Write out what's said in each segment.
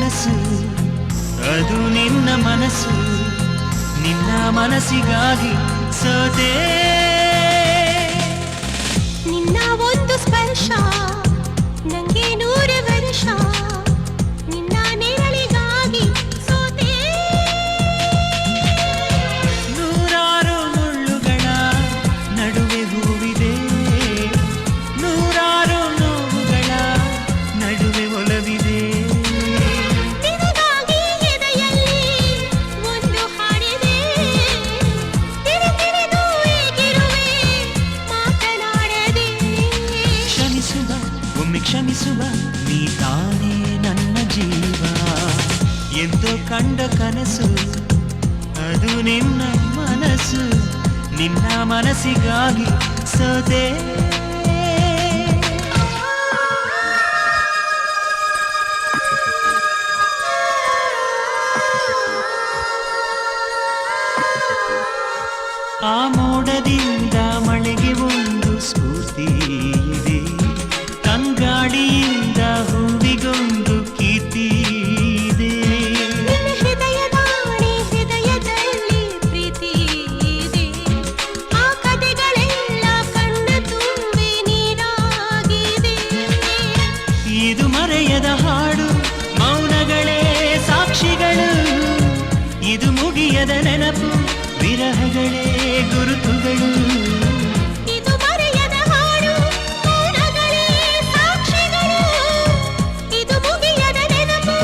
ಕನಸು ಅದು ನಿನ್ನ ಮನಸ್ಸು ನಿನ್ನ ಮನಸ್ಸಿಗಾಗಿ ಸೋತೆ ನಿನ್ನ ಒಂದು ಸ್ಪರ್ಶ ನಂಗೆ 100 ವರ್ಷ ನಿನ್ನ ನೆರಳಿಗಾಗಿ ಸೋತೆ ನೂರಾರು ಮುಳ್ಳುಗಳ ನಡುವೆ ಹೂವಿದೆ ನೂರಾರು ನೋವುಗಳ ನಡುವೆ ಒಲವಿದೆ ನಿನಗಾಗಿ ಎದೆಯಲ್ಲಿ ಒಂದು ಹಾಡಿದೆ ತಿರುತಿರಿದು ಏಗಿರುವೆ ಮಾತನಾಡದೆ ಕ್ಷಮಿಸುವ ಒಮ್ಮೆ ಕ್ಷಮಿಸುವ ನೀ ತಾನೇ ನನ್ನ ಜೀವ ಎಂದೋ ಕಂಡ ಕನಸು ಅದು ನಿನ್ನ ಮನಸ್ಸು ನಿನ್ನ ಮನಸ್ಸಿಗಾಗಿ ಸೋತೆ ಆ ಮೋಡದಿಂದ ಮಳೆಗೆ ಒಂದು ಸ್ಫೂರ್ತಿ ಇದೆ ತಂಗಾಡಿಯಿಂದ ಹೂವಿಗೊಂದು ಕೀರ್ತಿ ಇದೆ ನಿನ್ನ ಹೃದಯದಾಣೆ ಹೃದಯದಲ್ಲಿ ಪ್ರೀತಿ ಇದೆ ಆ ಕಥೆಗಳೆಲ್ಲ ಕಣ್ಣ ತುಂಬಿ ನೀರಾಗಿದೆ ಇದು ಮರೆಯದ ಹಾಡು ಮೌನಗಳೇ ಸಾಕ್ಷಿಗಳು ಇದು ಮುಗಿಯದ ನೆನಪು ವಿರಹಗಳೇ ಗುರುತುಗಳು ಇದು ಮರೆಯದ ಹಾಡು ಮೌನಗಳೇ ಸಾಕ್ಷಿಗಳು ಇದು ಮುಗಿಯದ ನೆನಪು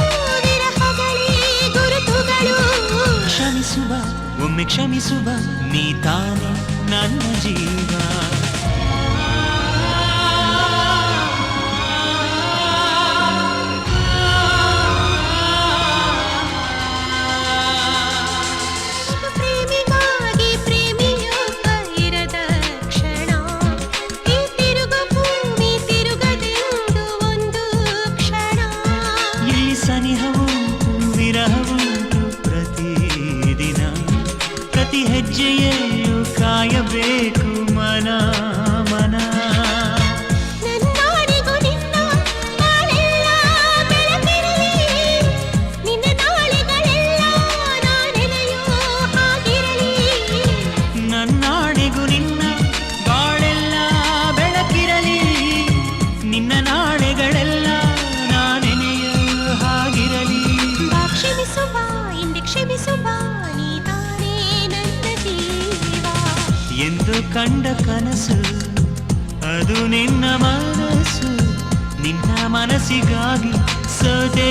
ವಿರಹಗಳೇ ಗುರುತುಗಳು ಕ್ಷಮಿಸುವ ಒಮ್ಮೆ ಕ್ಷಮಿಸುವ ನೀ ತಾನೇ ನನ್ನ ಜೀವ ಪ್ರೇಮಿಗಾಗಿ ಪ್ರೇಮಿಯೊಬ್ಬ ಇರದ ಕ್ಷಣ ಈ ತಿರುಗ ಭೂಮಿ ತಿರುಗದೆಂದು ಒಂದು ಕ್ಷಣ ಈ ಸನಿಹವುಂಟು ವಿರಹವುಂಟು ಪ್ರತಿದಿನ ಪ್ರತಿ ಹೆಜ್ಜೆಯಲ್ಲೂ ಕಾಯಬೇಕು ಮನ ಮನ ನನ್ನಾಡಿಗೂ ನಿನ್ನ ಬಾಳೆಲ್ಲ ಬೆಳಕಿರಲಿ ನಿನ್ನ ನಾಳೆಗಳೆಲ್ಲ ನಾನೆನೆಯೋ ಹಾಗಿರಲಿ ನನ್ನಾಣೆಗೂ ನಿನ್ನ ಬಾಳೆಲ್ಲ ಬೆಳಕಿರಲಿ ನಿನ್ನ ನಾಳೆಗಳೆಲ್ಲ ನಾನೆನೆಯ ಹಾಗಿರಲಿ ಬಾ ಕ್ಷಮಿಸುವ ಇಂದೆ ಕ್ಷಮಿಸುವ ನೀ ತಾನೇ ನನ್ನ ಜೀವ ಎಂದು ಕಂಡ ಕನಸು ಅದು ನಿನ್ನ ಮನಸ್ಸು ನಿನ್ನ ಮನಸ್ಸಿಗಾಗಿ ಸೋತೆ